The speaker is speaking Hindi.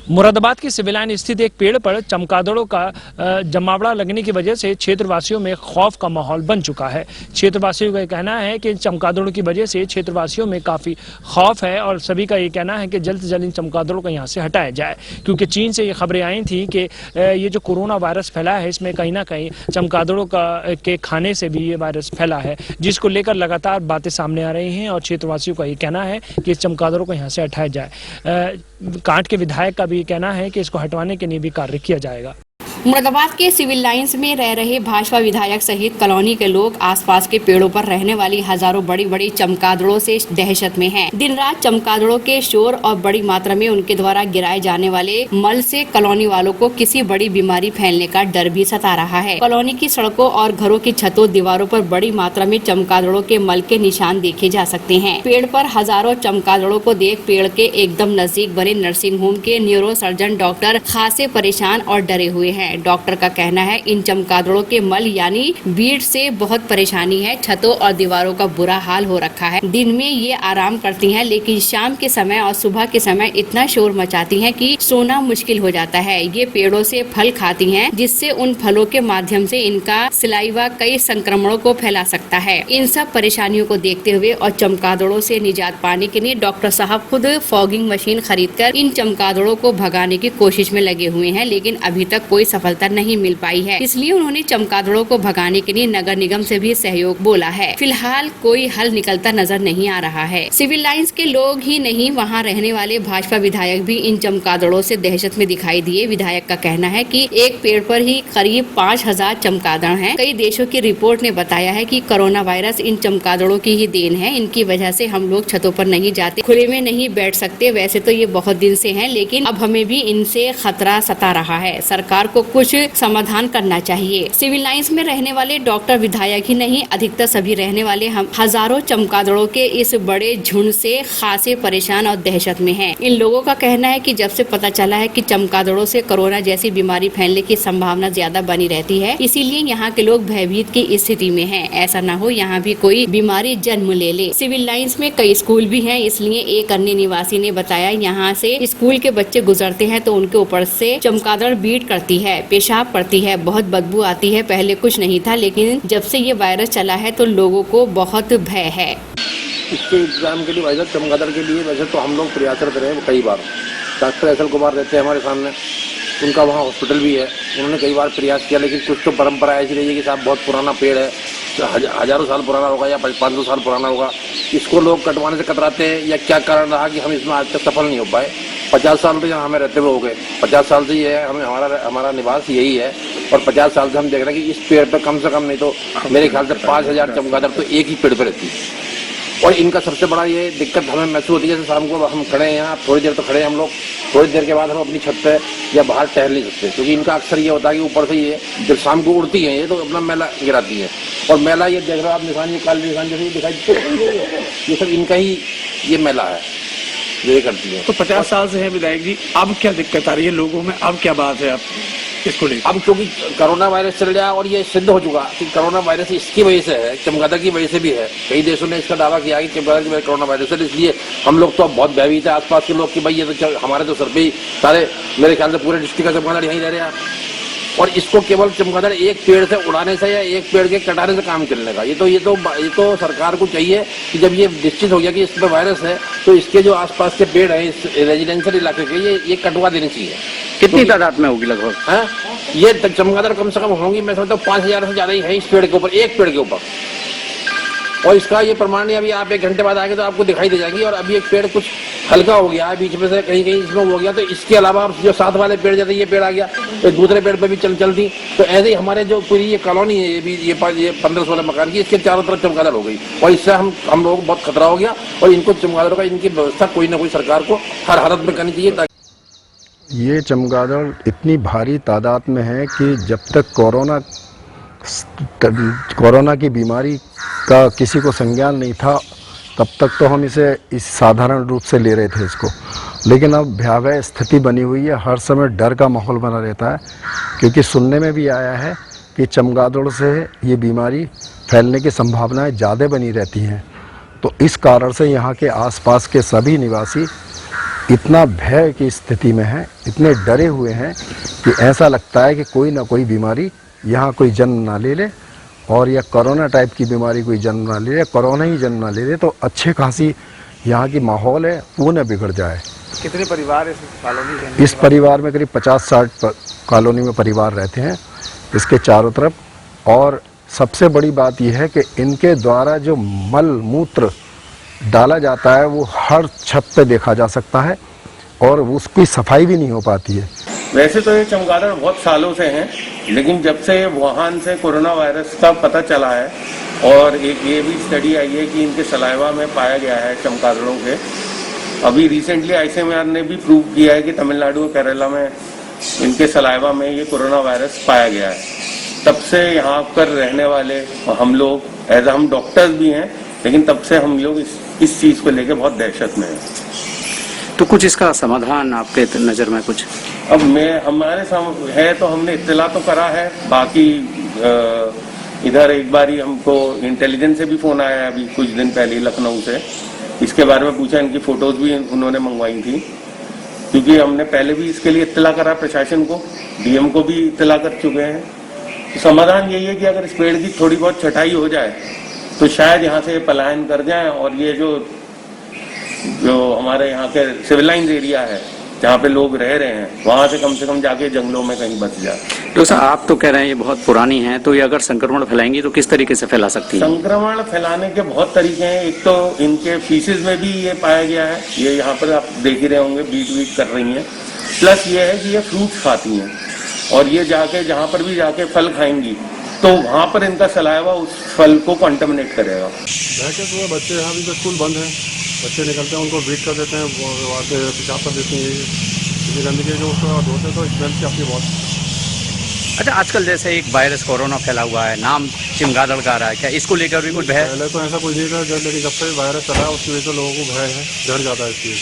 मुरादाबाद की सिविल लाइन स्थित एक पेड़ पर चमगादड़ों का जमावड़ा लगने की वजह से क्षेत्रवासियों में खौफ का माहौल बन चुका है। क्षेत्रवासियों का कहना है कि चमगादड़ों की वजह से क्षेत्रवासियों में काफी खौफ है और सभी का ये कहना है कि जल्द से जल्द इन चमगादड़ों को यहाँ से हटाया जाए, क्योंकि चीन से ये खबरें आई थी कि ये जो कोरोना वायरस फैला है इसमें कहीं ना कहीं चमगादड़ों के खाने से भी ये वायरस फैला है, जिसको लेकर लगातार बातें सामने आ रही हैं और क्षेत्रवासियों का ये कहना है कि इस चमगादड़ों को यहाँ से हटाया जाए। कांट के विधायक का भी कहना है कि इसको हटवाने के लिए भी कार्य किया जाएगा। मुरादाबाद के सिविल लाइंस में रह रहे भाजपा विधायक सहित कॉलोनी के लोग आसपास के पेड़ों पर रहने वाली हजारों बड़ी बड़ी चमगादड़ों से दहशत में हैं। दिन रात चमगादड़ों के शोर और बड़ी मात्रा में उनके द्वारा गिराए जाने वाले मल से कॉलोनी वालों को किसी बड़ी बीमारी फैलने का डर भी सता रहा है। कॉलोनी की सड़कों और घरों की छतों दीवारों पर बड़ी मात्रा में चमगादड़ों के मल के निशान देखे जा सकते हैं। पेड़ पर हजारों चमगादड़ों को देख पेड़ के एकदम नजदीक बने नर्सिंग होम के न्यूरो सर्जन डॉक्टर खासे परेशान और डरे हुए हैं। डॉक्टर का कहना है इन चमगादड़ों के मल यानी बीट से बहुत परेशानी है। छतों और दीवारों का बुरा हाल हो रखा है। दिन में ये आराम करती हैं, लेकिन शाम के समय और सुबह के समय इतना शोर मचाती हैं कि सोना मुश्किल हो जाता है। ये पेड़ों से फल खाती हैं, जिससे उन फलों के माध्यम से इनका सलाइवा कई संक्रमणों को फैला सकता है। इन सब परेशानियों को देखते हुए और चमगादड़ों से निजात पाने के लिए डॉक्टर साहब खुद फॉगिंग मशीन खरीदकर इन चमगादड़ों को भगाने की कोशिश में लगे हुए हैं, लेकिन अभी तक कोई सफलता नहीं मिल पाई है। इसलिए उन्होंने चमगादड़ों को भगाने के लिए नगर निगम से भी सहयोग बोला है। फिलहाल कोई हल निकलता नजर नहीं आ रहा है। सिविल लाइंस के लोग ही नहीं, वहां रहने वाले भाजपा विधायक भी इन चमगादड़ों से दहशत में दिखाई दिए। विधायक का कहना है कि एक पेड़ पर ही करीब 5000 चमगादड़ हैं। कई देशों की रिपोर्ट ने बताया है कि कोरोना वायरस इन चमगादड़ों की ही देन है। इनकी वजह से हम लोग छतों पर नहीं जाते, खुले में नहीं बैठ सकते। वैसे तो ये बहुत दिन से हैं, लेकिन अब हमें भी इनसे खतरा सता रहा है। सरकार को कुछ समाधान करना चाहिए। सिविल लाइंस में रहने वाले डॉक्टर विधायक ही नहीं, अधिकतर सभी रहने वाले हम हजारों चमगादड़ों के इस बड़े झुंड से खासे परेशान और दहशत में हैं। इन लोगों का कहना है कि जब से पता चला है कि चमगादड़ों से कोरोना जैसी बीमारी फैलने की संभावना ज्यादा बनी रहती है, इसीलिए यहाँ के लोग भयभीत की स्थिति में हैं। ऐसा न हो यहाँ भी कोई बीमारी जन्म ले। सिविल लाइंस में कई स्कूल भी हैं, इसलिए एक अन्य निवासी ने बताया यहाँ से स्कूल के बच्चे गुजरते हैं तो उनके ऊपर से चमगादड़ बीट करती है, पेशाब करती है, बहुत बदबू आती है। पहले कुछ नहीं था, लेकिन जब से ये वायरस चला है तो लोगों को बहुत भय है। इसके एग्जाम के लिए वैसे चमगादड़ के लिए वैसे तो हम लोग प्रयासरत रहे कई बार। डॉक्टर एस एल कुमार रहते हैं हमारे सामने, उनका वहाँ हॉस्पिटल भी है, उन्होंने कई बार प्रयास किया, लेकिन कुछ तो परंपरा ऐसी रही है कि साहब बहुत पुराना पेड़ है, हजारों साल पुराना होगा या 500 साल पुराना होगा, इसको लोग कटवाने से कतराते हैं या क्या कारण रहा कि हम इसमें आज तक सफल नहीं हो पाए। 50 साल तो यहाँ हमें रहते हुए हो गए, 50 साल से ये है, हमें हमारा निवास यही है और 50 साल से हम देख रहे हैं कि इस पेड़ पर कम से कम नहीं तो मेरे ख्याल से 5000 चमगादड़ तो एक ही पेड़ पर रहती है। और इनका सबसे बड़ा ये दिक्कत हमें महसूस होती है, जैसे शाम को हम खड़े हैं यहाँ, थोड़ी देर तो खड़े हैं हम लोग, थोड़ी देर के बाद हम अपनी छत पे या बाहर टहल नहीं सकते, क्योंकि इनका अक्सर ये होता है कि ऊपर से ये जब शाम को उड़ती है ये तो अपना मैला गिराती है, और मैला ये देख रहे हो आप निशान, ये काले निशान जैसे दिखाई ये सब इनका ही ये मैला है जो ये करती है। तो 50 साल से है विधायक जी, अब क्या दिक्कत आ रही है लोगों में, अब क्या बात है आप इसको लेकर? अब क्योंकि कोरोना वायरस चल रहा है और ये सिद्ध हो चुका कि कोरोना वायरस इसकी वजह से है, चमगादड़ की वजह से भी है। कई देशों ने इसका दावा किया कि चमगादड़ की वजह कोरोना वायरस है, इसलिए हम लोग तो अब बहुत भयभीत है आसपास के लोग कि भाई ये तो हमारे तो सर पे ही सारे, मेरे ख्याल से पूरे डिस्ट्रिक्ट का चमगादड़ यहीं रह रहे हैं। और इसको केवल चमगादड़ एक पेड़ से उड़ाने से या एक पेड़ के कटाने से काम चलने का, ये तो सरकार को चाहिए कि जब ये निश्चित हो गया कि इस पर वायरस है तो इसके जो आसपास के पेड़ हैं इस रेजिडेंशियल इलाके के ये कटवा देनी चाहिए। कितनी तादाद में होगी लगभग? है ये चमगादड़ कम से कम होंगी, मैं समझता हूँ 5000 से ज्यादा ही है इस पेड़ के ऊपर, एक पेड़ के ऊपर। और इसका ये प्रमाण अभी आप 1 घंटे बाद आगे तो आपको दिखाई दे जाएगी। और अभी एक पेड़ कुछ हल्का हो गया है, बीच में से कहीं इसमें हो गया, तो इसके अलावा जो साथ वाले पेड़ जैसे ये पेड़ आ गया तो दूसरे पेड़ पे भी चलती, तो ऐसे ही हमारे जो पूरी ये कॉलोनी है ये 15-16 मकान की, इसके चारों तरफ चमगादड़ हो गई और इससे हम लोगों को बहुत खतरा हो गया। और इनको चमगादड़ों का इनकी व्यवस्था कोई ना कोई सरकार को हर हालत में करनी चाहिए। ये चमगादड़ इतनी भारी तादाद में है कि जब तक कोरोना की बीमारी का किसी को संज्ञान नहीं था तब तक तो हम इसे इस साधारण रूप से ले रहे थे इसको, लेकिन अब भयावह स्थिति बनी हुई है। हर समय डर का माहौल बना रहता है, क्योंकि सुनने में भी आया है कि चमगादड़ से ये बीमारी फैलने की संभावनाएं ज़्यादा बनी रहती हैं। तो इस कारण से यहाँ के आसपास के सभी निवासी इतना भय की स्थिति में हैं, इतने डरे हुए हैं कि ऐसा लगता है कि कोई ना कोई बीमारी यहाँ कोई जन्म ना ले ले, और या कोरोना टाइप की बीमारी कोई जन्म ना ले ले, कोरोना ही जन्म ना ले ले तो अच्छे खासी यहाँ की माहौल है वो न बिगड़ जाए। कितने परिवार इस कॉलोनी के? इस परिवार में करीब 50-60 कॉलोनी में परिवार रहते हैं इसके चारों तरफ। और सबसे बड़ी बात यह है कि इनके द्वारा जो मल मूत्र डाला जाता है वो हर छत पे देखा जा सकता है और उसकी सफाई भी नहीं हो पाती है। वैसे तो ये चमगादड़ बहुत सालों से हैं, लेकिन जब से वुहान से कोरोना वायरस का पता चला है और एक ये भी स्टडी आई है कि इनके सलाइवा में पाया गया है चमगादड़ों के। अभी रिसेंटली आईसीएमआर ने भी प्रूव किया है कि तमिलनाडु और केरला में इनके सलाइवा में ये कोरोना वायरस पाया गया है। तब से यहाँ पर रहने वाले हम लोग एज हम डॉक्टर्स भी हैं, लेकिन तब से हम लोग इस चीज़ को लेकर बहुत दहशत में हैं। तो कुछ इसका समाधान आपके नज़र में कुछ? अब हमारे सामने है तो हमने इत्तला तो करा है, बाकी इधर एक बारी हमको इंटेलिजेंस से भी फोन आया अभी कुछ दिन पहले लखनऊ से, इसके बारे में पूछा, इनकी फोटोज भी उन्होंने मंगवाई थी, क्योंकि हमने पहले भी इसके लिए इत्तला करा प्रशासन को, डीएम को भी इत्तला कर चुके हैं। तो समाधान यही है कि अगर इस पेड़ की थोड़ी बहुत छटाई हो जाए तो शायद यहाँ से पलायन कर जाए और ये जो हमारे यहाँ के सिविल लाइंस एरिया है जहाँ पे लोग रह रहे हैं वहाँ से कम जाके जंगलों में कहीं बच जाए। तो सर आप तो कह रहे हैं ये बहुत पुरानी है, तो ये अगर संक्रमण फैलाएंगी तो किस तरीके से फैला सकती है? संक्रमण फैलाने के बहुत तरीके हैं। एक तो इनके फीसेस में भी ये पाया गया है, ये यहाँ पर आप देख ही रहे होंगे बीट कर रही हैं। प्लस ये है कि ये फ्रूट्स खाती हैं और ये जाके जहाँ पर भी जाके फल खाएंगी तो वहाँ पर इनका सलाइवा उस फल को कंटामिनेट करेगा। बच्चे यहाँ भी तो स्कूल बंद है, बच्चे निकलते हैं उनको ब्रीड कर देते हैं, वहाँ से पेशाब कर देते हैं, ये गंदगी जो उसको धोते तो स्मेल से आपकी बहुत। अच्छा, आजकल जैसे एक वायरस कोरोना फैला हुआ है, नाम चमगादड़ का आ रहा है, क्या इसको लेकर भी कुछ भय? पहले तो ऐसा कुछ नहीं था, लेकिन जब से वायरस चला है उसकी वजह से लोगों को भय है, डर ज़्यादा है इसकी।